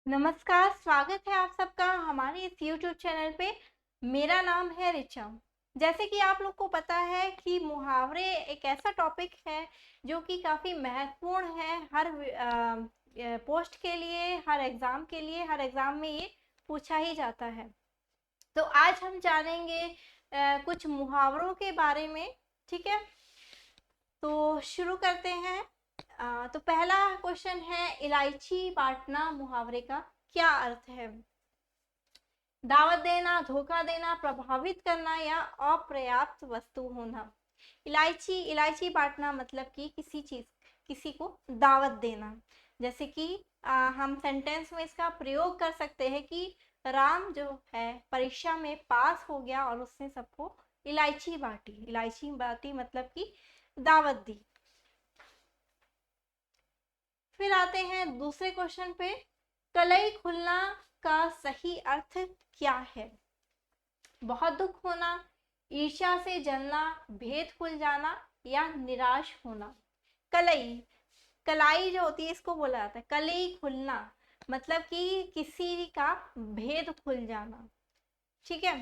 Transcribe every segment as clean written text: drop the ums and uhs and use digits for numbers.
नमस्कार, स्वागत है आप सबका हमारे इस YouTube चैनल पे। मेरा नाम है ऋचा। जैसे कि आप लोग को पता है कि मुहावरे एक ऐसा टॉपिक है जो कि काफ़ी महत्वपूर्ण है हर पोस्ट के लिए, हर एग्ज़ाम में ये पूछा ही जाता है। तो आज हम जानेंगे कुछ मुहावरों के बारे में। ठीक है, तो शुरू करते हैं। तो पहला क्वेश्चन है, इलायची बांटना मुहावरे का क्या अर्थ है? दावत देना, धोखा देना, प्रभावित करना या अपर्याप्त वस्तु होना। इलायची इलायची बांटना मतलब कि किसी को दावत देना। जैसे कि हम सेंटेंस में इसका प्रयोग कर सकते हैं कि राम जो है परीक्षा में पास हो गया और उसने सबको इलायची बांटी मतलब कि दावत दी। फिर आते हैं दूसरे क्वेश्चन पे, कलई खुलना का सही अर्थ क्या है? बहुत दुख होना, ईर्ष्या से जलना, भेद खुल जाना या निराश होना। कलई कलाई जो होती है इसको बोला जाता है कलई खुलना, मतलब कि किसी का भेद खुल जाना। ठीक है,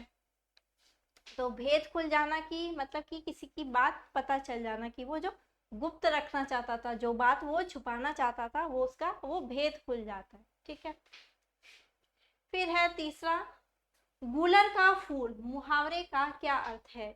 तो भेद खुल जाना की मतलब कि किसी की बात पता चल जाना, कि वो जो गुप्त रखना चाहता था, जो बात वो छुपाना चाहता था, वो भेद खुल जाता है। ठीक है, फिर है तीसरा, गूलर का फूल मुहावरे का क्या अर्थ है?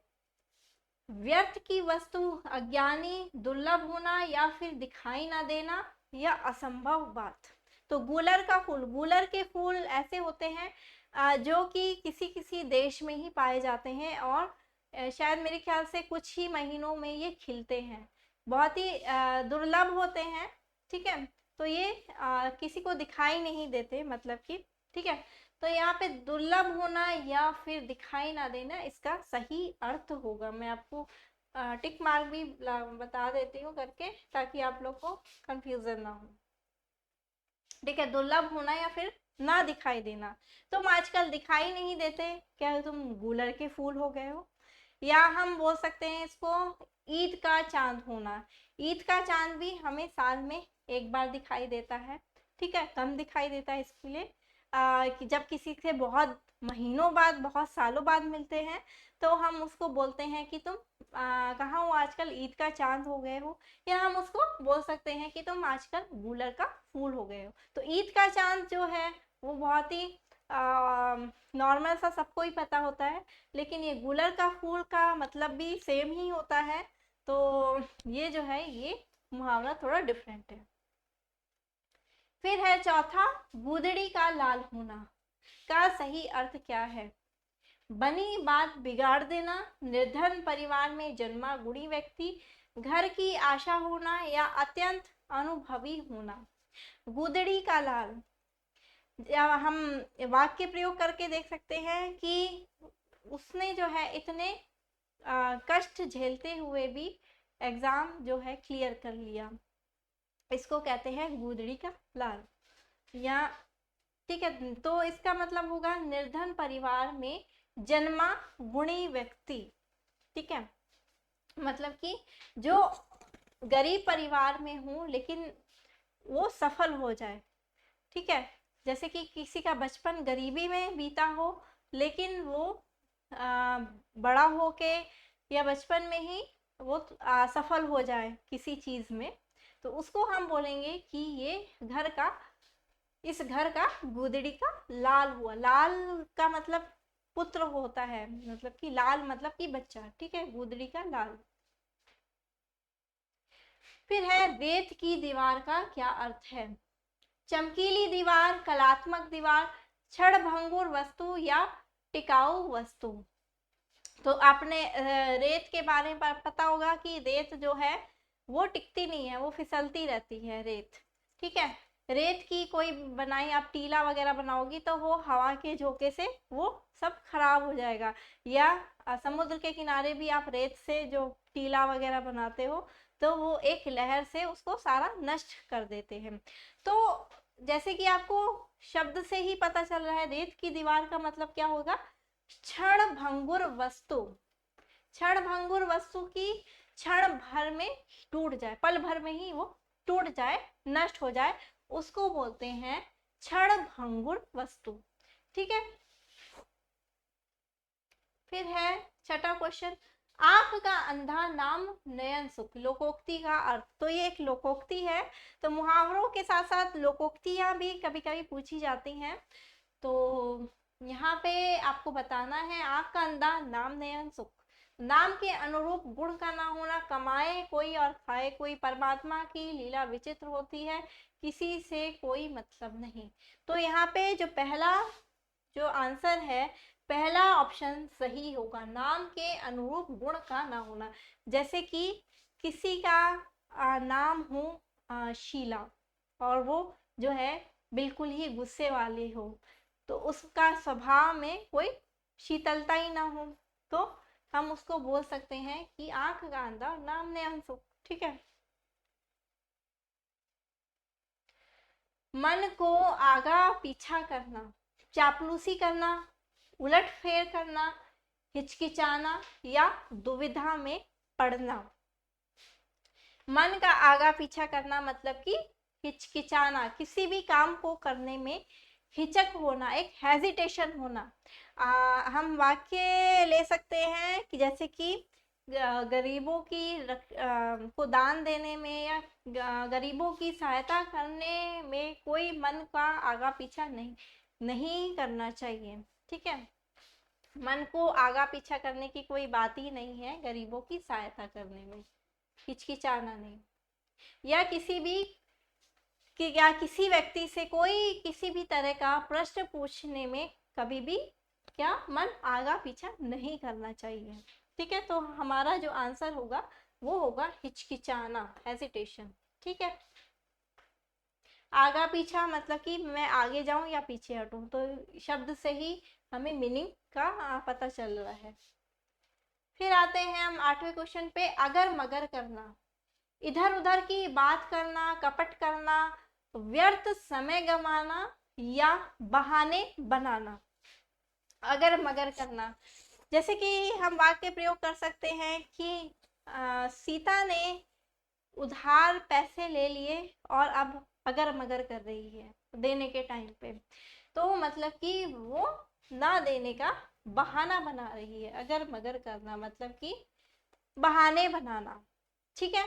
व्यर्थ की वस्तु, अज्ञानी, दुर्लभ होना या फिर दिखाई ना देना या असंभव बात। तो गूलर के फूल ऐसे होते हैं जो कि किसी किसी देश में ही पाए जाते हैं और शायद मेरे ख्याल से कुछ ही महीनों में ये खिलते हैं, बहुत ही दुर्लभ होते हैं। ठीक है, तो ये किसी को दिखाई नहीं देते, मतलब कि ठीक है। तो यहाँ पे दुर्लभ होना या फिर दिखाई ना देना इसका सही अर्थ होगा। मैं आपको टिक मार्क भी बता देती हूँ करके, ताकि आप लोग को कंफ्यूजन ना हो। ठीक है, दुर्लभ होना या फिर ना दिखाई देना। तुम आजकल दिखाई नहीं देते, क्या तुम गूलर के फूल हो गए हो? या हम बोल सकते हैं इसको, ईद का चांद होना। ईद का चांद भी हमें साल में एक बार दिखाई देता है। ठीक है, कम दिखाई देता है इसके लिए कि जब किसी से बहुत महीनों बाद, बहुत सालों बाद मिलते हैं, तो हम उसको बोलते हैं कि तुम कहाँ हो आजकल, ईद का चांद हो गए हो। या हम उसको बोल सकते हैं कि तुम आजकल गूलर का फूल हो गए हो। तो ईद का चांद जो है वो बहुत ही नॉर्मल सा सबको ही पता होता है, लेकिन ये गूलर का फूल का मतलब भी सेम ही होता है। तो ये जो है ये मुहावरा थोड़ा डिफरेंट है। फिर है चौथा, गूदड़ी का लाल होना का सही अर्थ क्या है? बनी बात बिगाड़ देना, निर्धन परिवार में जन्मा गुणी व्यक्ति, घर की आशा होना या अत्यंत अनुभवी होना। गूदड़ी का लाल, या हम वाक्य प्रयोग करके देख सकते हैं कि उसने जो है इतने कष्ट झेलते हुए भी एग्जाम जो है क्लियर कर लिया, इसको कहते हैं गूदड़ी का लाल। या ठीक है, तो इसका मतलब होगा निर्धन परिवार में जन्मा गुणी व्यक्ति। ठीक है, मतलब कि जो गरीब परिवार में हूँ लेकिन वो सफल हो जाए। ठीक है, जैसे कि किसी का बचपन गरीबी में बीता हो, लेकिन वो बड़ा होके या बचपन में ही वो सफल हो जाए किसी चीज में, तो उसको हम बोलेंगे कि ये इस घर का गुदड़ी का लाल हुआ। लाल का मतलब पुत्र होता है, मतलब कि लाल मतलब कि बच्चा। ठीक है, गुदड़ी का लाल। फिर है, रेत की दीवार का क्या अर्थ है? चमकीली दीवार, कलात्मक दीवार, क्षणभंगुर वस्तु या टिकाऊ वस्तु। तो आपने रेत के बारे में पता होगा कि रेत जो है वो टिकती नहीं है, वो फिसलती रहती है रेत। ठीक है, रेत की कोई बनाई आप टीला वगैरह बनाओगी तो वो हवा के झोंके से वो सब खराब हो जाएगा। या समुद्र के किनारे भी आप रेत से जो टीला वगैरह बनाते हो तो वो एक लहर से उसको सारा नष्ट कर देते हैं। तो जैसे कि आपको शब्द से ही पता चल रहा है, रेत की दीवार का मतलब क्या होगा? क्षणभंगुर वस्तु। क्षणभंगुर वस्तु की क्षण भर में टूट जाए, पल भर में ही वो टूट जाए, नष्ट हो जाए, उसको बोलते हैं क्षण भंगुर वस्तु। ठीक है, फिर है छठा क्वेश्चन, आंख का अंधा नाम नयन सुख। लोकोक्ति का अर्थ, तो ये एक लोकोक्ति है, तो मुहावरों के साथ साथ लोकोक्तियां भी कभी कभी पूछी जाती हैं। तो यहाँ पे आपको बताना है, आंख का अंधा नाम नयन सुख, नाम के अनुरूप गुण का ना होना, कमाए कोई और खाए कोई, परमात्मा की लीला विचित्र होती है, किसी से कोई मतलब नहीं। तो यहाँ पे जो पहला जो आंसर है, पहला ऑप्शन सही होगा, नाम के अनुरूप गुण का ना होना। जैसे कि किसी का नाम हो शीला और वो जो है बिल्कुल ही गुस्से वाली हो, तो उसका स्वभाव में कोई शीतलता ही ना हो, तो हम उसको बोल सकते हैं कि आंख का अंधा नाम नयन सुख। ठीक है, मन को आगा पीछा करना, चापलूसी करना, उलटफेर करना, हिचकिचाना या दुविधा में पड़ना। मन का आगा पीछा करना मतलब कि हिचकिचाना, किसी भी काम को करने में हिचक होना, एक हेजिटेशन होना। हम वाक्य ले सकते हैं कि जैसे कि गरीबों की को दान देने में या गरीबों की सहायता करने में कोई मन का आगा पीछा नहीं करना चाहिए। ठीक है, मन को आगा पीछा करने की कोई बात ही नहीं है, गरीबों की सहायता करने में हिचकिचाना नहीं, या किसी व्यक्ति से कोई किसी भी तरह का प्रश्न पूछने में कभी भी क्या मन आगा पीछा नहीं करना चाहिए। ठीक है, तो हमारा जो आंसर होगा वो होगा हिचकिचाना, हेजिटेशन। ठीक है, आगा पीछा मतलब कि मैं आगे जाऊं या पीछे हटूं, तो शब्द से ही हमें मीनिंग का पता चल रहा है। फिर आते हैं हम आठवें क्वेश्चन पे, अगर मगर करना, इधर उधर की बात करना, कपट करना, व्यर्थ समय गंवाना या बहाने बनाना। अगर मगर करना, जैसे कि हम वाक्य प्रयोग कर सकते हैं कि सीता ने उधार पैसे ले लिए और अब अगर मगर कर रही है देने के टाइम पे, तो मतलब कि वो ना देने का बहाना बना रही है। अगर मगर करना मतलब कि बहाने बनाना। ठीक है,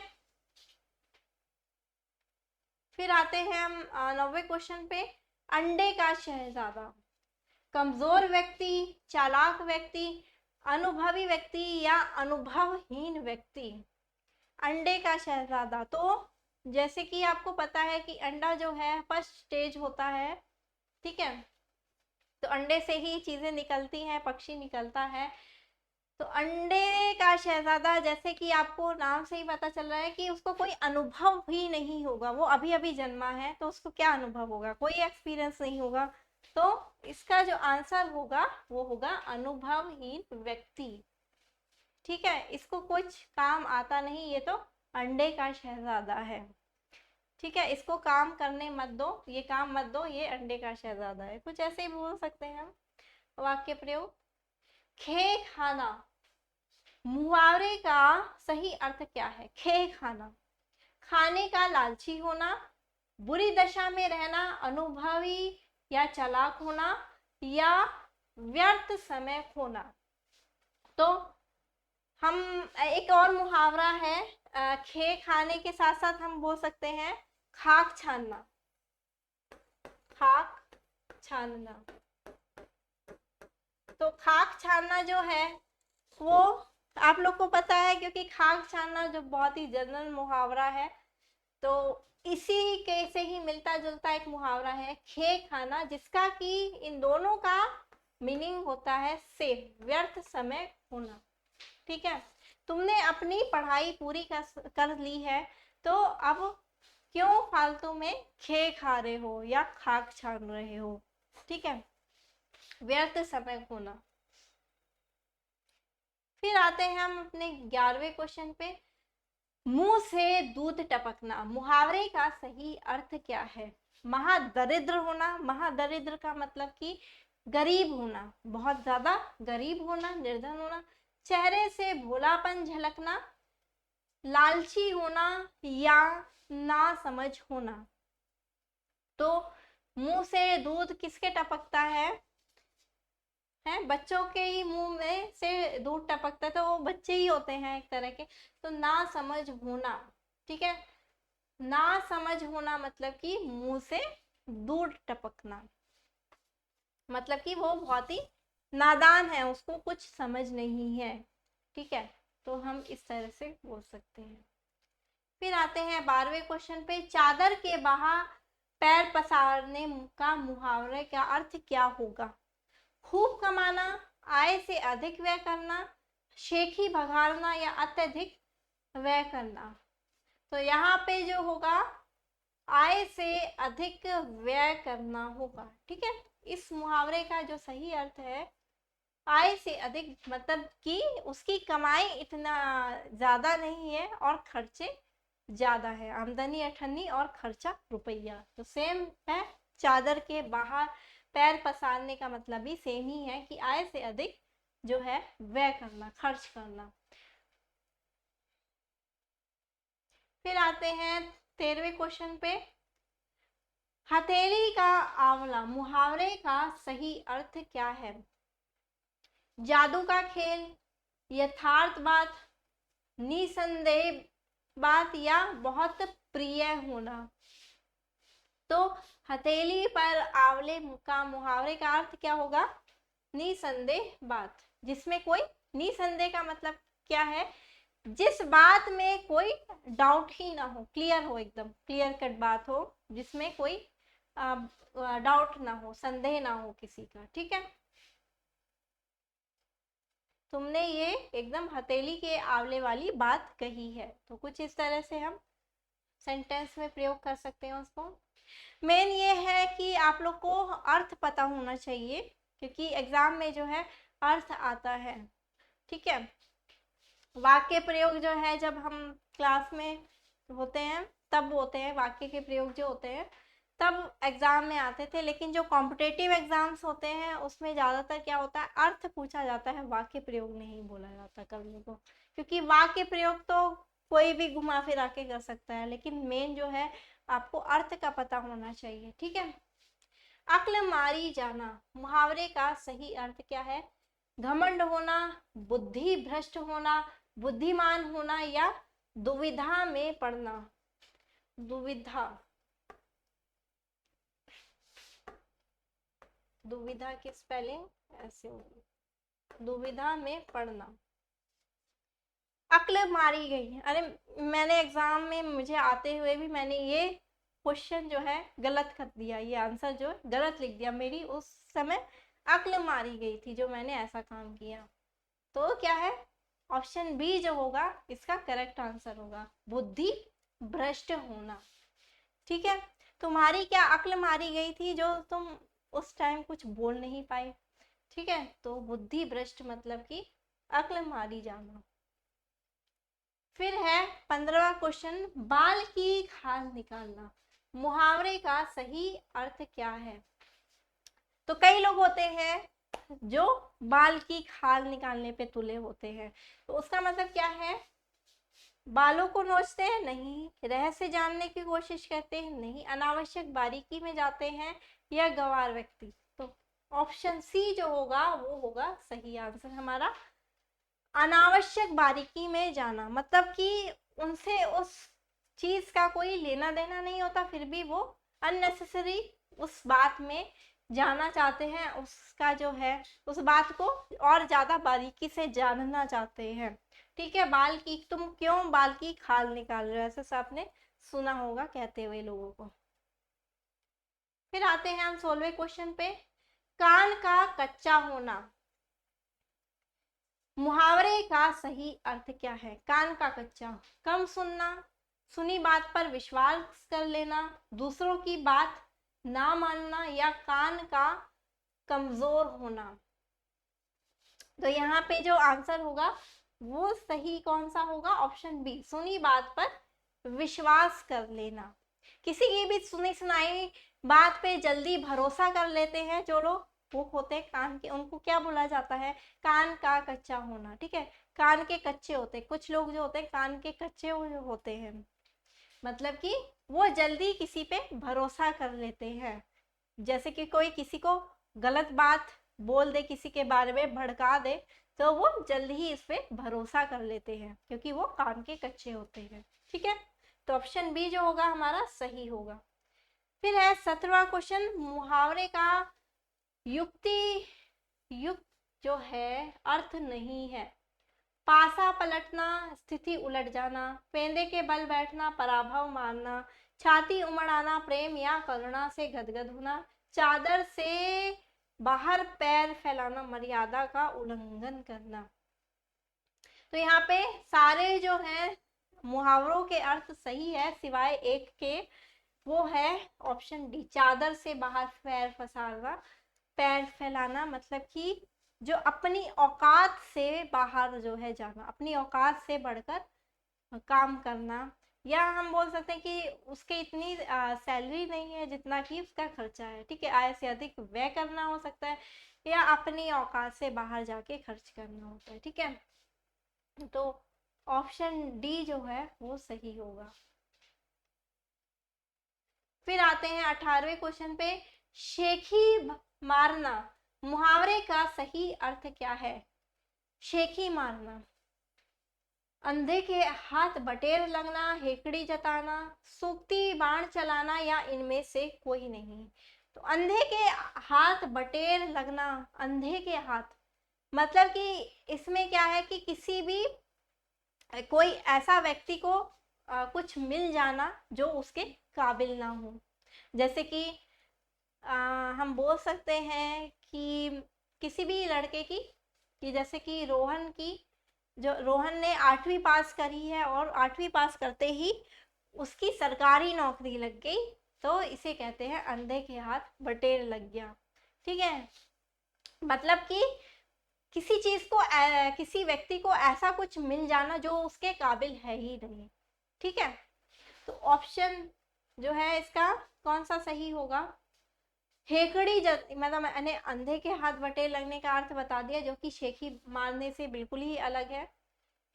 फिर आते हैं हम 9वें क्वेश्चन पे, अंडे का शहजादा, कमजोर व्यक्ति, चालाक व्यक्ति, अनुभवी व्यक्ति या अनुभवहीन व्यक्ति। अंडे का शहजादा, तो जैसे कि आपको पता है कि अंडा जो है फर्स्ट स्टेज होता है। ठीक है, तो अंडे से ही चीजें निकलती हैं, पक्षी निकलता है। तो अंडे का शहजादा, जैसे कि आपको नाम से ही पता चल रहा है कि उसको कोई अनुभव ही नहीं होगा, वो अभी अभी जन्मा है, तो उसको क्या अनुभव होगा, कोई एक्सपीरियंस नहीं होगा। तो इसका जो आंसर होगा वो होगा अनुभवहीन व्यक्ति। ठीक है, इसको कुछ काम आता नहीं, ये तो अंडे का शहजादा है। ठीक है, इसको काम करने मत दो, ये काम मत दो, ये अंडे का शहजादा है, कुछ ऐसे ही बोल सकते हैं हम वाक्य प्रयोग। खे खाना, मुहावरे का सही अर्थ क्या है? खे खाना, खाने का लालची होना, बुरी दशा में रहना, अनुभवी या चालाक होना या व्यर्थ समय खोना। तो हम एक और मुहावरा है, खे खाने के साथ साथ हम बोल सकते हैं खाक छानना, खाक छानना। तो खाक छानना जो है वो आप लोग को पता है, क्योंकि खाक छानना जो बहुत ही जनरल मुहावरा है, तो इसी के से ही मिलता जुलता एक मुहावरा है खे खाना, जिसका कि इन दोनों का मीनिंग होता है सेव, व्यर्थ समय खोना। ठीक है, तुमने अपनी पढ़ाई पूरी कर ली है, तो अब क्यों फालतू में खे खा रहे हो या खाक छान रहे हो। ठीक है, व्यर्थ समय खोना। फिर आते हैं हम अपने 11वें क्वेश्चन पे, मुंह से दूध टपकना, मुहावरे का सही अर्थ क्या है? महादरिद्र होना, महादरिद्र का मतलब कि गरीब होना, बहुत ज्यादा गरीब होना, निर्धन होना, चेहरे से भोलापन झलकना, लालची होना या ना समझ होना। तो मुंह से दूध किसके टपकता है बच्चों के ही मुंह में से दूध टपकता है, तो वो बच्चे ही होते हैं एक तरह के। तो ना समझ होना, ठीक है, ना समझ होना मतलब कि मुंह से दूध टपकना, मतलब कि वो बहुत ही नादान है, उसको कुछ समझ नहीं है, ठीक है। तो हम इस तरह से बोल सकते हैं। फिर आते हैं 12वें क्वेश्चन पे, चादर के बाहर पैर पसारने का मुहावरे का अर्थ क्या होगा? खूब कमाना, आय से अधिक व्यय करना, शेखी भगाड़ना या अत्यधिक व्यय करना। तो यहाँ पे जो होगा आय से अधिक व्यय करना होगा, ठीक है। इस मुहावरे का जो सही अर्थ है, आय से अधिक मतलब कि उसकी कमाई इतना ज्यादा नहीं है और खर्चे ज्यादा है, आमदनी 98 और खर्चा रुपया, तो सेम है। चादर के बाहर पैर पसारने का मतलब भी सेम ही है कि आय से अधिक जो है व्यय करना, खर्च करना। फिर आते हैं 13वें क्वेश्चन पे, हथेली का आंवला मुहावरे का सही अर्थ क्या है? जादू का खेल, यथार्थ बात, निसंदेह बात या बहुत प्रिय होना। तो हथेली पर आंवले का मुहावरे का अर्थ क्या होगा? निसंदेह बात, जिसमें कोई, निसंदेह का मतलब क्या है? जिस बात में कोई डाउट ही ना हो, क्लियर हो, एकदम क्लियर कट बात हो, जिसमें कोई डाउट ना हो, संदेह ना हो किसी का, ठीक है। तुमने ये एकदम हथेली के आंवले वाली बात कही है, तो कुछ इस तरह से हम सेंटेंस में प्रयोग कर सकते हैं उसको। मेन ये है कि आप लोग को अर्थ पता होना चाहिए, क्योंकि एग्जाम में जो है अर्थ आता है, ठीक है। वाक्य प्रयोग जो है जब हम क्लास में होते हैं तब होते हैं, वाक्य के प्रयोग जो होते हैं तब एग्जाम में आते थे, लेकिन जो कॉम्पिटेटिव एग्जाम्स होते हैं उसमें ज़्यादातर क्या होता है, अर्थ पूछा जाता है, वाक्य प्रयोग नहीं बोला जाता कभी को, क्योंकि वाक्य प्रयोग तो कोई भी घुमा फिरा के कर सकता है, लेकिन मेन जो है आपको अर्थ का पता होना चाहिए, ठीक है। अक्ल मारी जाना मुहावरे का सही अर्थ क्या है? घमंड होना, बुद्धि भ्रष्ट होना, बुद्धिमान होना या दुविधा में पड़ना। दुविधा, दुविधा की स्पेलिंग ऐसे होगी, दुविधा में पड़ना। अक्ल मारी गई, अरे मैंने एग्जाम में मुझे आते हुए भी मैंने ये क्वेश्चन जो है गलत कर दिया, ये आंसर जो गलत लिख दिया, मेरी उस समय अक्ल मारी गई थी जो मैंने ऐसा काम किया। तो क्या है, ऑप्शन बी जो होगा इसका करेक्ट आंसर होगा, बुद्धि भ्रष्ट होना, ठीक है। तुम्हारी क्या अक्ल मारी गई थी जो तुम उस टाइम कुछ बोल नहीं पाए, ठीक है। तो बुद्धि भ्रष्ट मतलब कि अक्ल मारी जाना। फिर है 15वां क्वेश्चन, बाल की खाल निकालना मुहावरे का सही अर्थ क्या है? तो कई लोग होते हैं जो बाल की खाल निकालने पे तुले होते हैं, तो उसका मतलब क्या है? बालों को नोचते हैं? नहीं। रहस्य जानने की कोशिश करते हैं? नहीं। अनावश्यक बारीकी में जाते हैं या गंवार व्यक्ति? तो ऑप्शन सी जो होगा वो होगा सही आंसर हमारा, अनावश्यक बारीकी में जाना, मतलब कि उनसे उस चीज का कोई लेना देना नहीं होता, फिर भी वो अननेसेसरी उस बात में जाना चाहते हैं, उसका जो है उस बात को और ज्यादा बारीकी से जानना चाहते हैं, ठीक है। बाल की, तुम क्यों बाल की खाल निकाल रहे हो, ऐसा आपने सुना होगा कहते हुए लोगों को। फिर आते हैं हम 16वें क्वेश्चन पे, कान का कच्चा होना मुहावरे का सही अर्थ क्या है? कान का कच्चा, कम सुनना, सुनी बात पर विश्वास कर लेना, दूसरों की बात ना मानना या कान का कमजोर होना। तो यहाँ पे जो आंसर होगा वो सही कौन सा होगा? ऑप्शन बी, सुनी बात पर विश्वास कर लेना। किसी की भी सुनी सुनाई बात पे जल्दी भरोसा कर लेते हैं जो लोग, वो होते हैं कान के, उनको क्या बोला जाता है? कान का कच्चा होना, ठीक है। कान के कच्चे होते हैं, कुछ लोग जो होते हैं कान के कच्चे होते हैं, मतलब कि वो जल्दी किसी पे भरोसा कर लेते हैं, जैसे कि कोई किसी को गलत बात बोल दे, किसी के बारे में भड़का दे, तो वो जल्दी ही इस पे भरोसा कर लेते हैं क्योंकि वो काम के कच्चे होते हैं। ठीक है, तो ऑप्शन बी जो होगा हमारा सही होगा। फिर है 17वां क्वेश्चन, मुहावरे का युक्ति युक्त जो है अर्थ नहीं है। पासा पलटना, स्थिति उलट जाना, पेंदे के बल बैठना, पराभव मानना, छाती उमड़ाना, प्रेम या करुणा से गदगद होना, चादर से बाहर पैर फैलाना, मर्यादा का उल्लंघन करना। तो यहाँ पे सारे जो हैं मुहावरों के अर्थ सही है सिवाय एक के, वो है ऑप्शन डी, चादर से बाहर पैर फंसाना। पैर फैलाना मतलब कि जो अपनी औकात से बाहर जो है जाना, अपनी औकात से बढ़कर काम करना, या हम बोल सकते हैं कि उसके इतनी सैलरी नहीं है जितना कि उसका खर्चा है। ठीक है, आय से अधिक व्यय करना हो सकता है, या अपनी औकात से बाहर जाके खर्च करना होता है। ठीक है, तो ऑप्शन डी जो है वो सही होगा। फिर आते हैं 18वें क्वेश्चन पे, शेखी मारना मुहावरे का सही अर्थ क्या है? शेखी मारना, अंधे के हाथ बटेर लगना, हेकड़ी जताना, सूक्ति बाण चलाना, या इनमें से कोई नहीं। तो अंधे के हाथ बटेर लगना, अंधे के हाथ मतलब कि इसमें क्या है कि किसी भी कोई ऐसा व्यक्ति को कुछ मिल जाना जो उसके काबिल ना हो। जैसे कि हम बोल सकते हैं कि किसी भी लड़के की, कि जैसे कि रोहन ने 8वीं पास करी है और 8वीं पास करते ही उसकी सरकारी नौकरी लग गई, तो इसे कहते हैं अंधे के हाथ बटेर लग गया। ठीक है, मतलब कि किसी चीज को किसी व्यक्ति को ऐसा कुछ मिल जाना जो उसके काबिल है ही नहीं। ठीक है, तो ऑप्शन जो है इसका कौन सा सही होगा? हेकड़ी मतलब मैंने अंधे के हाथ बटेर लगने का अर्थ बता दिया, जो कि शेखी मारने से बिल्कुल ही अलग है।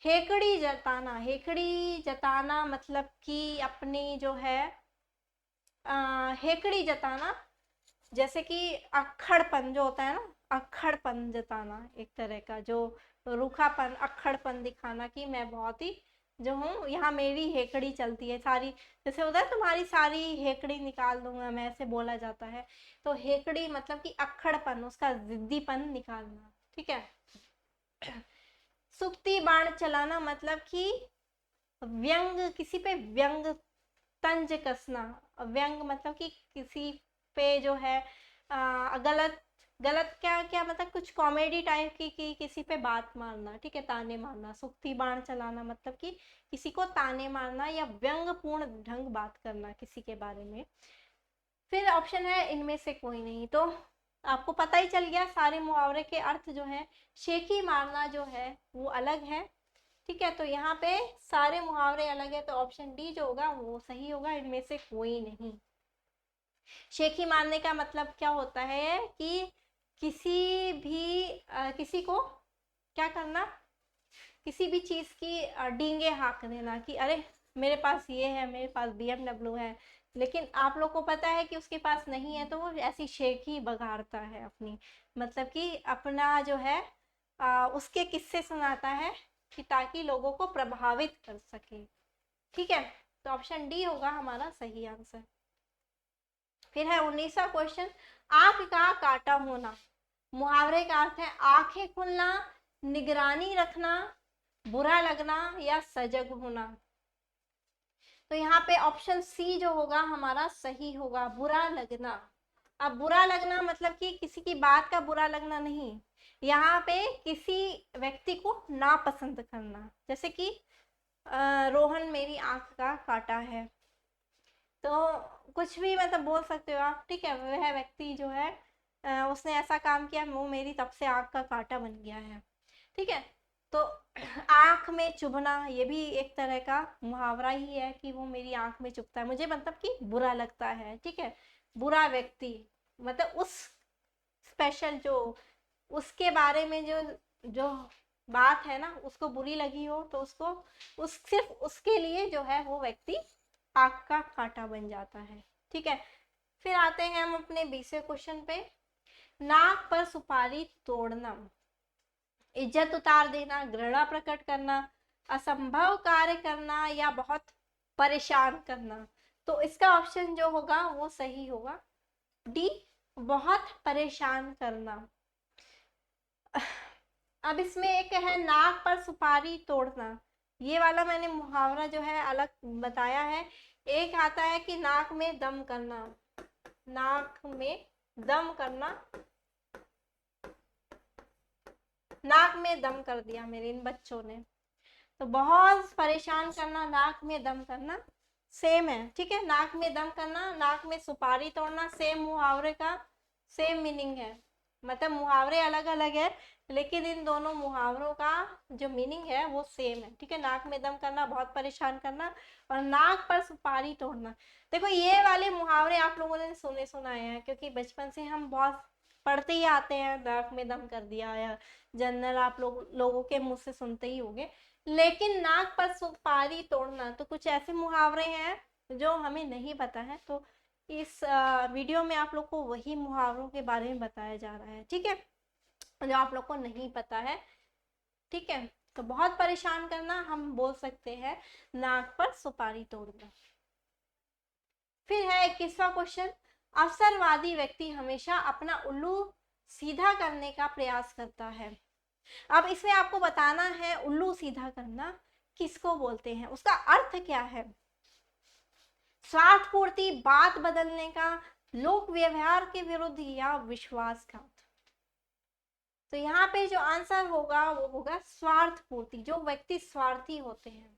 हेकड़ी जताना, हेकड़ी जताना मतलब कि अपनी जो है हेकड़ी जताना, जैसे कि अक्खड़पन जो होता है ना, अक्खड़पन जताना, एक तरह का जो रूखापन, अक्खड़पन दिखाना कि मैं बहुत ही जो हूँ, यहाँ मेरी हेकड़ी चलती है सारी, जैसे होता है तुम्हारी सारी हेकड़ी निकाल दूंगा मैं, ऐसे बोला जाता है। तो हेकड़ी मतलब कि अक्खड़पन, उसका जिद्दीपन निकालना। ठीक है, सुक्ति बाण चलाना मतलब कि व्यंग, किसी पे व्यंग तंज कसना। व्यंग मतलब कि किसी पे जो है गलत गलत क्या क्या मतलब कुछ कॉमेडी टाइप की किसी पे बात मारना। ठीक है, ताने मारना। सुक्ति बाण चलाना मतलब कि किसी को ताने मारना या व्यंगपूर्ण ढंग बात करना किसी के बारे में। फिर ऑप्शन है इनमें से कोई नहीं। तो आपको पता ही चल गया सारे मुहावरे के अर्थ जो है, शेखी मारना जो है वो अलग है। ठीक है, तो यहाँ पे सारे मुहावरे अलग है, तो ऑप्शन डी जो होगा वो सही होगा, इनमें से कोई नहीं। शेखी मारने का मतलब क्या होता है कि किसी भी किसी को क्या करना, किसी भी चीज की डींगे हाँक देना कि अरे मेरे पास ये है, मेरे पास BMW है, लेकिन आप लोग को पता है कि उसके पास नहीं है, तो वो ऐसी शेखी बघाड़ता है अपनी, मतलब कि अपना जो है उसके किस्से सुनाता है कि ताकि लोगों को प्रभावित कर सके। ठीक है, तो ऑप्शन डी होगा हमारा सही आंसर। फिर है 19वां क्वेश्चन, आंख का काटा होना मुहावरे का अर्थ है आंखें खुलना, निगरानी रखना, बुरा लगना, या सजग होना। तो यहाँ पे ऑप्शन सी जो होगा हमारा सही होगा, बुरा लगना। अब बुरा लगना मतलब कि किसी की बात का बुरा लगना नहीं, यहाँ पे किसी व्यक्ति को नापसंद करना। जैसे कि रोहन मेरी आंख का काटा है, तो कुछ भी मतलब बोल सकते हो आप। ठीक है, वह व्यक्ति जो है उसने ऐसा काम किया, वो मेरी तब से आंख का कांटा बन गया है। ठीक है, तो आंख में चुभना ये भी एक तरह का मुहावरा ही है कि वो मेरी आंख में चुभता है, मुझे मतलब कि बुरा लगता है। ठीक है, बुरा व्यक्ति मतलब उस स्पेशल जो उसके बारे में जो जो बात है ना उसको बुरी लगी हो, तो उसको सिर्फ उसके लिए जो है वो व्यक्ति आग का कांटा बन जाता है। ठीक है, फिर आते हैं हम अपने 20वें क्वेश्चन पे। नाक पर सुपारी तोड़ना, इज्जत उतार देना, घृणा प्रकट करना, असंभव कार्य करना या बहुत परेशान करना। तो इसका ऑप्शन जो होगा वो सही होगा डी, बहुत परेशान करना। अब इसमें एक है नाक पर सुपारी तोड़ना, ये वाला मैंने मुहावरा जो है अलग बताया है। एक आता है कि नाक में दम करना, नाक में दम करना, नाक में दम कर दिया मेरे इन बच्चों ने। तो बहुत परेशान करना, नाक में दम करना सेम है, ठीक है। नाक में दम करना, नाक में सुपारी तोड़ना, सेम मुहावरे का सेम मीनिंग है। मतलब मुहावरे अलग अलग है लेकिन इन दोनों मुहावरों का जो मीनिंग है वो सेम है, ठीक है। नाक में दम करना, बहुत परेशान करना, और नाक पर सुपारी तोड़ना। देखो ये वाले मुहावरे आप लोगों ने सुनाए हैं क्योंकि बचपन से हम बहुत पढ़ते ही आते हैं। नाक में दम कर दिया या जनरल आप लोगों के मुंह से सुनते ही होंगे। लेकिन नाक पर सुपारी तोड़ना, तो कुछ ऐसे मुहावरे हैं जो हमें नहीं पता है। तो इस वीडियो में आप लोग को वही मुहावरों के बारे में बताया जा रहा है, ठीक है, जो आप लोग को नहीं पता है, ठीक है। तो बहुत परेशान करना हम बोल सकते हैं नाक पर सुपारी तोड़ना। फिर है 21वां क्वेश्चन। अवसरवादी व्यक्ति हमेशा अपना उल्लू सीधा करने का प्रयास करता है। अब इसमें आपको बताना है उल्लू सीधा करना किसको बोलते हैं, उसका अर्थ क्या है। स्वार्थ पूर्ति, बात बदलने का, लोक व्यवहार के विरुद्ध या विश्वासघात। तो यहाँ पे जो आंसर होगा वो होगा स्वार्थ पूर्ति। जो व्यक्ति स्वार्थी होते हैं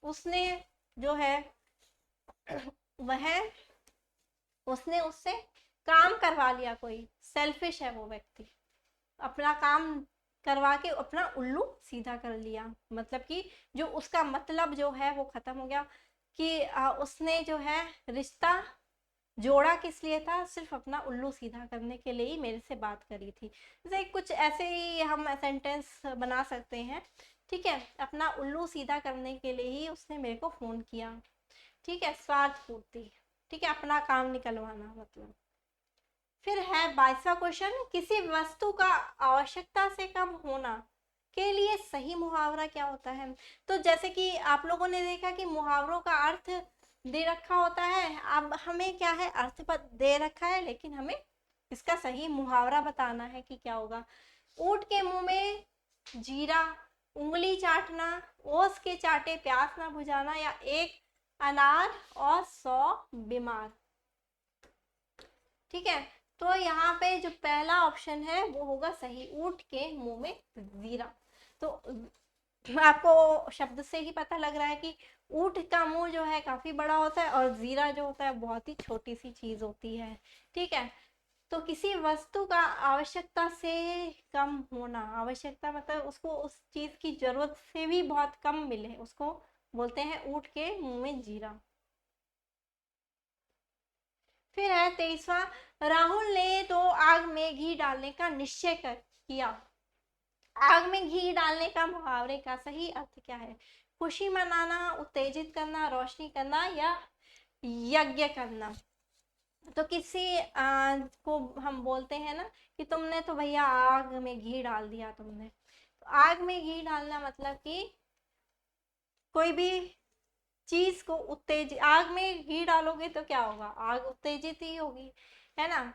उसने जो है वह उसने उससे काम करवा लिया, कोई सेल्फिश है वो व्यक्ति, अपना काम करवा के अपना उल्लू सीधा कर लिया। मतलब कि जो उसका मतलब जो है वो खत्म हो गया कि उसने जो है रिश्ता जोड़ा किस लिए था, सिर्फ अपना उल्लू सीधा करने के लिए ही मेरे से बात करी थी। जैसे कुछ ऐसे ही हम सेंटेंस बना सकते हैं, ठीक है। अपना उल्लू सीधा करने के लिए ही उसने मेरे को फोन किया, ठीक है। स्वार्थ पूर्ति, ठीक है, अपना काम निकलवाना मतलब। फिर है 22वां क्वेश्चन। किसी वस्तु का आवश्यकता से कम होना के लिए सही मुहावरा क्या होता है। तो जैसे कि आप लोगों ने देखा कि मुहावरों का अर्थ दे रखा होता है, अब हमें क्या है अर्थ पर दे रखा है लेकिन हमें इसका सही मुहावरा बताना है कि क्या होगा। ऊंट के मुंह में जीरा, उंगली चाटना, ओस के चाटे प्यास ना बुझाना, या एक अनार और 100 बीमार, ठीक है। तो यहाँ पे जो पहला ऑप्शन है वो होगा सही, ऊंट के मुंह में जीरा। तो आपको शब्द से ही पता लग रहा है कि ऊंट का मुंह जो है काफी बड़ा होता है और जीरा जो होता है बहुत ही छोटी सी चीज होती है, ठीक है। तो किसी वस्तु का आवश्यकता से कम होना, आवश्यकता मतलब उसको उस चीज की जरूरत से भी बहुत कम मिले, उसको बोलते हैं ऊंट के मुंह में जीरा। फिर है 23वां। राहुल ने तो आग में घी डालने का निश्चय किया। आग में घी डालने का मुहावरे का सही अर्थ क्या है। खुशी मनाना, उत्तेजित करना, रोशनी करना, या यज्ञ करना। तो किसी को हम बोलते हैं ना कि तुमने तो भैया आग में घी डाल दिया तुमने। तो आग में घी डालना मतलब कि कोई भी चीज को उत्तेजित, आग में घी डालोगे तो क्या होगा, आग उत्तेजित ही होगी, है ना।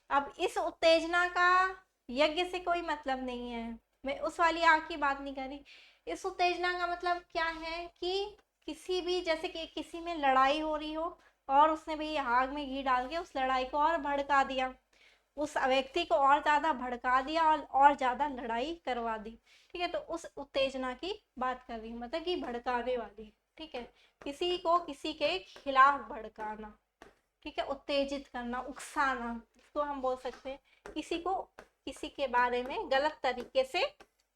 अब इस उत्तेजना का यज्ञ से कोई मतलब नहीं है, मैं उस वाली आग की बात नहीं कर रही। इस उत्तेजना का मतलब क्या है कि किसी भी, जैसे कि किसी में लड़ाई हो रही हो और उसने भी आग में घी डाल के उस लड़ाई को और भड़का दिया, उस व्यक्ति को और ज्यादा भड़का दिया और ज्यादा लड़ाई करवा दी, ठीक है। तो उस उत्तेजना की बात कर रही हूँ, मतलब कि भड़काने वाली, ठीक है। किसी को किसी के खिलाफ भड़काना, ठीक है, उत्तेजित करना, उकसाना, इसको हम बोल सकते हैं किसी को किसी के बारे में गलत तरीके से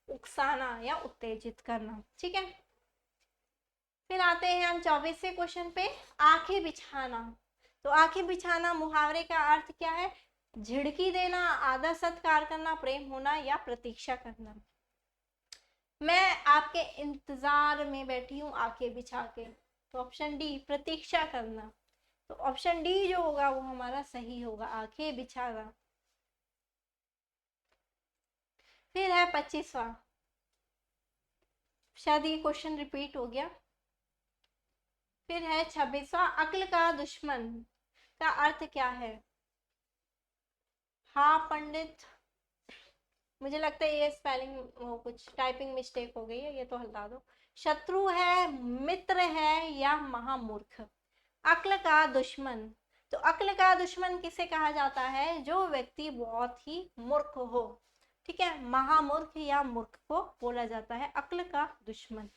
उकसाना या उत्तेजित करना, ठीक है। फिर आते हैं हम 24वें क्वेश्चन पे, आंखें बिछाना। तो आंखें बिछाना मुहावरे का अर्थ क्या है। झिड़की देना, आदर सत्कार करना, प्रेम होना, या प्रतीक्षा करना। मैं आपके इंतजार में बैठी हूँ आंखें बिछा के, तो ऑप्शन डी प्रतीक्षा करना, तो ऑप्शन डी जो होगा वो हमारा सही होगा, आंखें बिछाना। फिर है 25वां, शायद ये क्वेश्चन रिपीट हो गया। फिर है 26वां, अक्ल का दुश्मन का अर्थ क्या है? हाँ पंडित, मुझे लगता है ये स्पेलिंग कुछ टाइपिंग मिस्टेक हो गई है, ये तो हटा दो। शत्रु है, मित्र है या महामूर्ख? अक्ल का दुश्मन, तो अक्ल का दुश्मन किसे कहा जाता है? जो व्यक्ति बहुत ही मूर्ख हो, ठीक है, महामूर्ख या मूर्ख को बोला जाता है अक्ल का दुश्मन।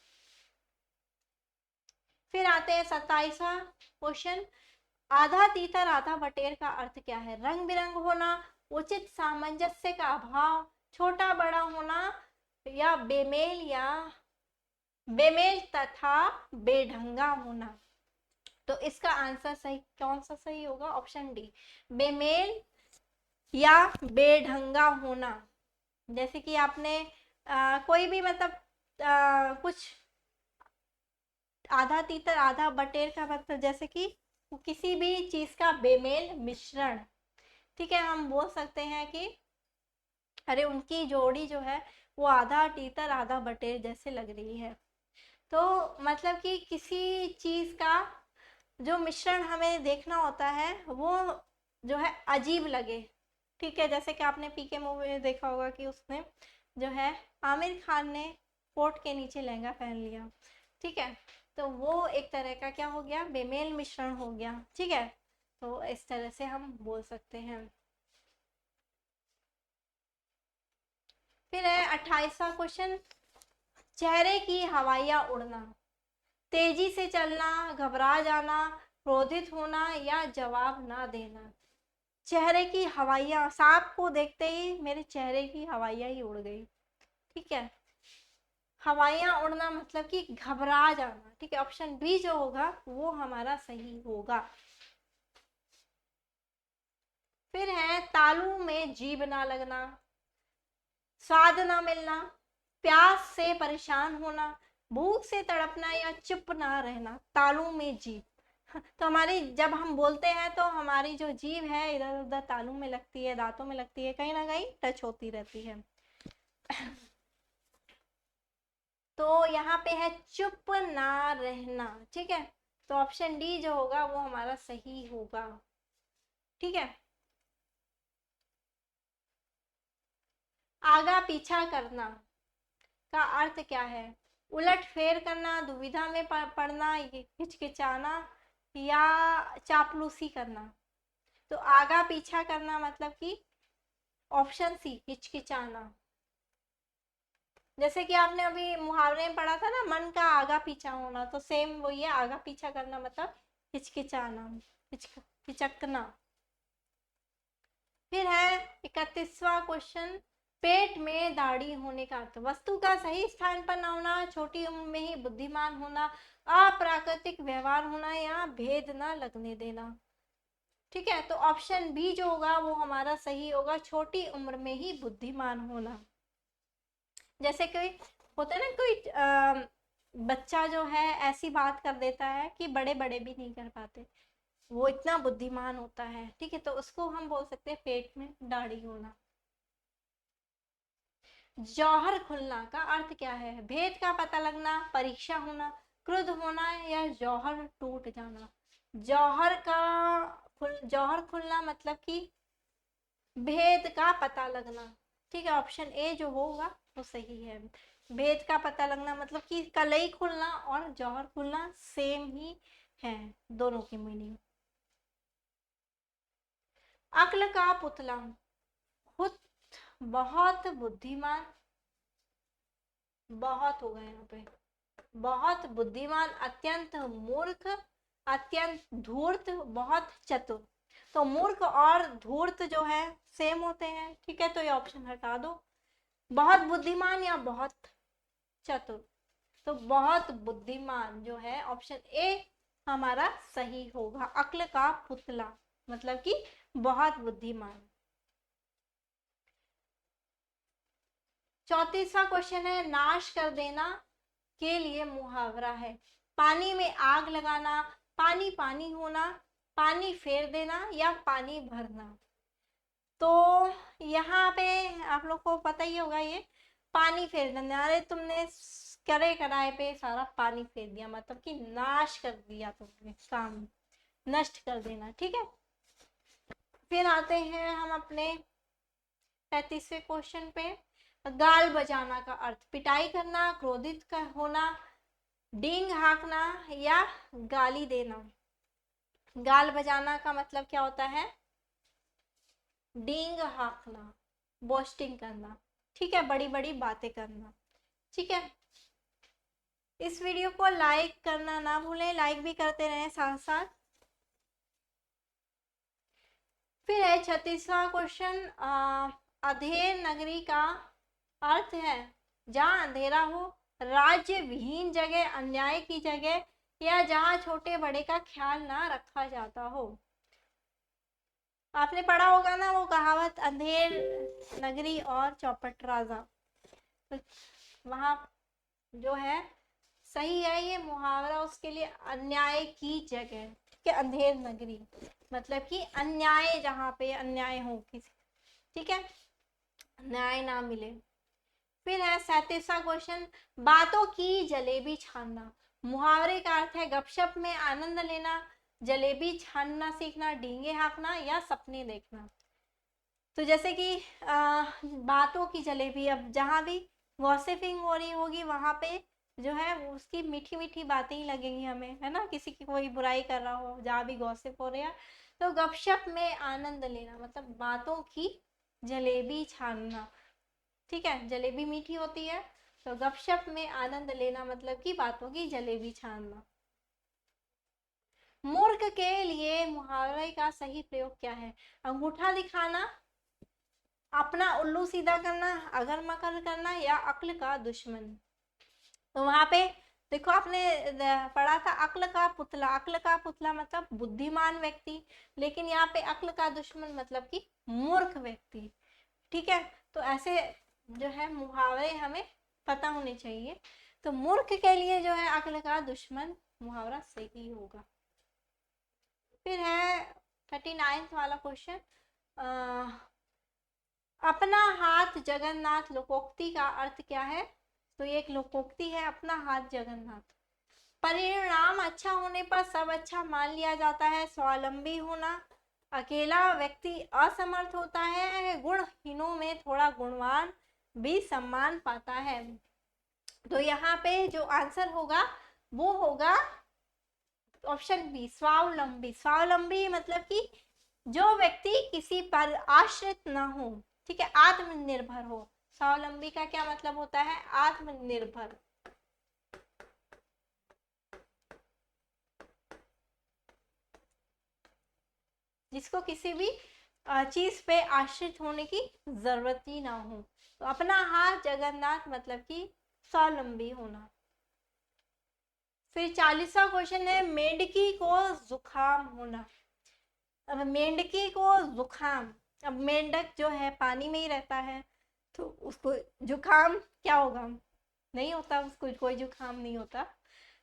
फिर आते हैं 27वां क्वेश्चन, आधा तीतर आधा बटेर का अर्थ क्या है? रंग बिरंग होना, उचित सामंजस्य का अभाव, छोटा बड़ा होना या बेमेल तथा बेढंगा होना? तो इसका आंसर सही कौन सा सही होगा? ऑप्शन डी, बेमेल या बेढंगा होना। जैसे कि आपने कोई भी मतलब कुछ आधा तीतर आधा बटेर का मतलब जैसे कि किसी भी चीज का बेमेल मिश्रण, ठीक है, हम बोल सकते हैं कि अरे उनकी जोड़ी जो है वो आधा तीतर आधा बटेर जैसे लग रही है। तो मतलब कि किसी चीज का जो मिश्रण हमें देखना होता है वो जो है अजीब लगे, ठीक है, जैसे कि आपने पीके मूवी में देखा होगा कि उसने जो है आमिर खान ने कोट के नीचे लहंगा पहन लिया, ठीक है, तो वो एक तरह का क्या हो गया? बेमेल मिश्रण हो गया, ठीक है, तो इस तरह से हम बोल सकते हैं। फिर है 28वां क्वेश्चन, चेहरे की हवाइयाँ उड़ना, तेजी से चलना, घबरा जाना, क्रोधित होना या जवाब ना देना? चेहरे की हवाइयाँ, सांप को देखते ही मेरे चेहरे की हवाइयाँ ही उड़ गई, ठीक है, हवाइयाँ उड़ना मतलब कि घबरा जाना, ठीक है, ऑप्शन बी जो होगा वो हमारा सही होगा। फिर है तालू में जीभ ना लगना, स्वाद ना मिलना, प्यास से परेशान होना, भूख से तड़पना या चुप ना रहना? तालू में जीभ, तो हमारी जब हम बोलते हैं तो हमारी जो जीभ है इधर उधर तालू में लगती है, दांतों में लगती है, कहीं ना कहीं टच होती रहती है। तो यहाँ पे है चुप ना रहना, ठीक है, तो ऑप्शन डी जो होगा वो हमारा सही होगा, ठीक है। आगा पीछा करना का अर्थ क्या है? उलट फेर करना, दुविधा में पड़ना, हिचकिचाना या चापलूसी करना? तो आगा पीछा करना मतलब कि ऑप्शन सी, हिचकिचाना। जैसे कि आपने अभी मुहावरे में पढ़ा था ना, मन का आगा पीछा होना, तो सेम वही है, आगा पीछा करना मतलब हिचकिचाना, हिचकना। फिर है 31वां क्वेश्चन, पेट में दाढ़ी होने का अर्थ, वस्तु का सही स्थान पर न होना, छोटी उम्र में ही बुद्धिमान होना, अप्राकृतिक व्यवहार होना या भेद ना लगने देना? ठीक है, तो ऑप्शन बी जो होगा वो हमारा सही होगा, छोटी उम्र में ही बुद्धिमान होना। जैसे कोई होता है ना, कोई बच्चा जो है ऐसी बात कर देता है कि बड़े बड़े भी नहीं कर पाते, वो इतना बुद्धिमान होता है, ठीक है, तो उसको हम बोल सकते हैं पेट में दाढ़ी होना। जौहर खुलना का अर्थ क्या है? भेद का पता लगना, परीक्षा होना, क्रुद्ध होना या जौहर टूट जाना? जौहर खुलना मतलब कि भेद का पता लगना, ठीक है, ऑप्शन ए जो होगा वो सही है। भेद का पता लगना मतलब कि कलई खुलना और जौहर खुलना सेम ही है, दोनों की मीनिंग। अक्ल का पुतला, खुद बहुत बुद्धिमान, बहुत हो गए यहाँ पे, बहुत बुद्धिमान, अत्यंत मूर्ख, अत्यंत धूर्त, बहुत चतुर। तो मूर्ख और धूर्त जो है सेम होते हैं, ठीक है, तो ये ऑप्शन हटा दो। बहुत बुद्धिमान या बहुत चतुर, तो बहुत बुद्धिमान जो है ऑप्शन ए हमारा सही होगा, अक्ल का पुतला मतलब कि बहुत बुद्धिमान। 34वां क्वेश्चन है, नाश कर देना के लिए मुहावरा है, पानी में आग लगाना, पानी पानी होना, पानी फेर देना या पानी भरना। तो यहाँ पे आप लोग को पता ही होगा, ये पानी फेर देना, अरे तुमने करे कराए पे सारा पानी फेर दिया, मतलब कि नाश कर दिया तुमने, काम नष्ट कर देना। ठीक है, फिर आते हैं हम अपने 35वें क्वेश्चन पे। गाल बजाना का अर्थ पिटाई करना, क्रोधित का होना, डींग हाँकना या गाली देना। गाल बजाना का मतलब क्या होता है? डींग हाँकना, बोस्टिंग करना। ठीक है, बड़ी बड़ी बातें करना। ठीक है, इस वीडियो को लाइक करना ना भूलें, लाइक भी करते रहें साथ साथ। फिर है 36वां क्वेश्चन, अधेर नगरी का अर्थ है जहाँ अंधेरा हो, राज्य विहीन जगह, अन्याय की जगह, या जहाँ छोटे बड़े का ख्याल ना रखा जाता हो। आपने पढ़ा होगा ना वो कहावत, अंधेर नगरी और चौपट राजा। तो वहाँ जो है सही है ये मुहावरा, उसके लिए अन्याय की जगह। ठीक है, अंधेर नगरी मतलब कि अन्याय, जहाँ पे अन्याय हो किसी, ठीक है, न्याय ना मिले। फिर है 37वां क्वेश्चन, बातों की जलेबी छानना। मुहावरे का अर्थ है गपशप में आनंद लेना, जलेबी छानना सीखना, डींगे हाँकना या सपने देखना। तो जैसे कि बातों की जलेबी, अब जहाँ भी गॉसिपिंग हो रही होगी वहां पे जो है उसकी मीठी मीठी बातें ही लगेंगी हमें, है ना, किसी की कोई बुराई कर रहा हो, जहाँ भी गॉसिप हो रहा है। तो गपशप में आनंद लेना मतलब बातों की जलेबी छानना। ठीक है, जलेबी मीठी होती है, तो गपशप में आनंद लेना मतलब कि बातों की जलेबी छानना। मूर्ख के लिए मुहावरे का सही प्रयोग क्या है? अंगूठा दिखाना, अपना उल्लू सीधा करना, अगर मकर करना, या अक्ल का दुश्मन। तो वहां पे देखो, आपने पढ़ा था अक्ल का पुतला। अक्ल का पुतला मतलब बुद्धिमान व्यक्ति, लेकिन यहाँ पे अक्ल का दुश्मन मतलब कि मूर्ख व्यक्ति। ठीक है, तो ऐसे जो है मुहावरे हमें पता होने चाहिए। तो मूर्ख के लिए जो है अक्ल का दुश्मन मुहावरा सही होगा। फिर है 39 वाला क्वेश्चन, अपना हाथ जगन्नाथ लोकोक्ति का अर्थ क्या है? तो ये एक लोकोक्ति है, अपना हाथ जगन्नाथ। परिणाम अच्छा होने पर सब अच्छा मान लिया जाता है, स्वावलंबी होना, अकेला व्यक्ति असमर्थ होता है, गुणहीनों में थोड़ा गुणवान भी सम्मान पाता है। तो यहाँ पे जो आंसर होगा वो होगा ऑप्शन बी, स्वावलंबी। स्वावलंबी मतलब कि जो व्यक्ति किसी पर आश्रित ना हो, ठीक है, आत्मनिर्भर हो। स्वावलंबी का क्या मतलब होता है? आत्मनिर्भर। जिसको किसी भी चीज पे आश्रित होने की जरूरत ही ना हो। तो अपना हाथ जगन्नाथ मतलब कि स्वावलंबी होना। फिर 40वां क्वेश्चन है, मेंढकी को जुकाम होना। अब मेंढकी को जुकाम, अब मेंढक जो है पानी में ही रहता है, तो उसको जुकाम क्या होगा? नहीं होता, उसको कोई जुकाम नहीं होता।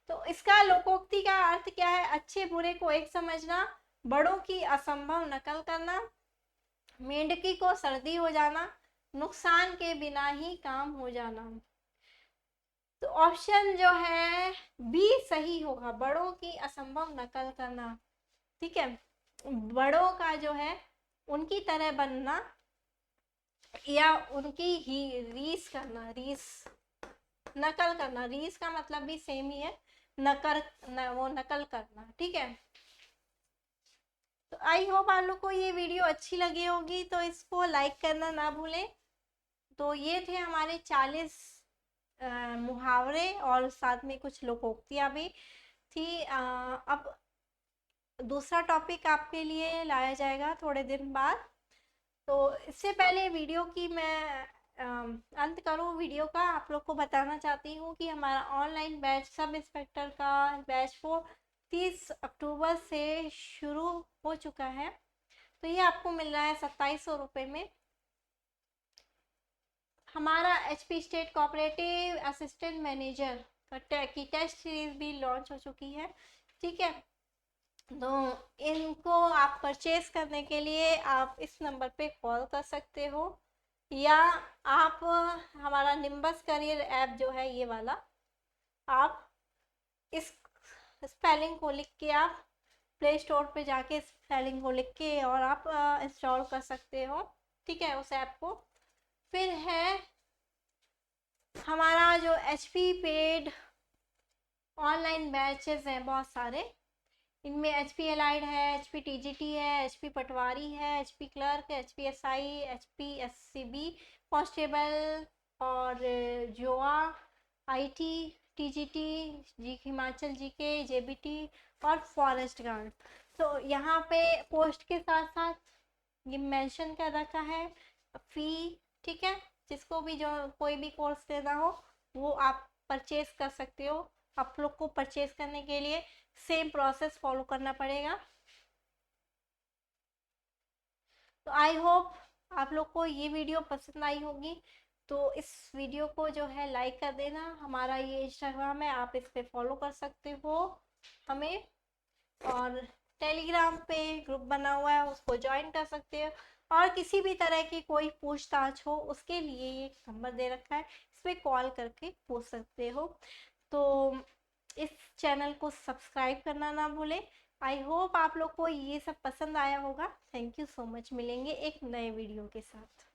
तो इसका लोकोक्ति का अर्थ क्या है? अच्छे बुरे को एक समझना, बड़ों की असंभव नकल करना, मेंढकी को सर्दी हो जाना, नुकसान के बिना ही काम हो जाना। तो ऑप्शन जो है बी सही होगा, बड़ों की असंभव नकल करना। ठीक है, बड़ों का जो है उनकी तरह बनना या उनकी ही रीस करना, रीस नकल करना। रीस का मतलब भी सेम ही है, वो नकल करना। ठीक है, तो आई होप आप लोग को ये वीडियो अच्छी लगी होगी, तो इसको लाइक करना ना भूलें। तो ये थे हमारे 40 मुहावरे और साथ में कुछ लोकोक्तियां भी थी। अब दूसरा टॉपिक आपके लिए लाया जाएगा थोड़े दिन बाद। तो इससे पहले वीडियो की मैं अंत करूं वीडियो का, आप लोग को बताना चाहती हूँ कि हमारा ऑनलाइन बैच सब इंस्पेक्टर का बैच वो 30 अक्टूबर से शुरू हो चुका है। तो ये आपको मिल रहा है 2700 रुपये में। हमारा HP state cooperative assistant manager की टेस्ट सीरीज भी लॉन्च हो चुकी है। ठीक है, तो इनको आप परचेज करने के लिए आप इस नंबर पे कॉल कर सकते हो, या आप हमारा निम्बस करियर ऐप जो है ये वाला, आप इस स्पेलिंग को लिख के आप प्ले स्टोर पे जाके स्पेलिंग को लिख के और आप इंस्टॉल कर सकते हो, ठीक है, उस ऐप को। फिर है हमारा जो HP पेड ऑनलाइन बैचेस हैं बहुत सारे, इनमें HP एलाइड है, HP TGT है, HP पटवारी है, HP clerk, HP SI, HP SCB constable, और जोआ, IT, TGT, जी हिमाचल GK, JBT और फॉरेस्ट गार्ड। तो यहाँ पे पोस्ट के साथ साथ ये मेंशन कर रखा है फी, ठीक है, जिसको भी जो कोई भी कोर्स लेना हो वो आप परचेज कर सकते हो। आप लोग को परचेज करने के लिए सेम प्रोसेस फॉलो करना पड़ेगा। तो आई होप आप लोग को ये वीडियो पसंद आई होगी। तो इस वीडियो को जो है लाइक कर देना। हमारा ये इंस्टाग्राम है, आप इस पे फॉलो कर सकते हो हमें, और टेलीग्राम पे ग्रुप बना हुआ है उसको ज्वाइन कर सकते हो। और किसी भी तरह की कोई पूछताछ हो उसके लिए ये नंबर दे रखा है, इस पर कॉल करके पूछ सकते हो। तो इस चैनल को सब्सक्राइब करना ना भूलें। आई होप आप लोग को ये सब पसंद आया होगा। थैंक यू सो मच, मिलेंगे एक नए वीडियो के साथ।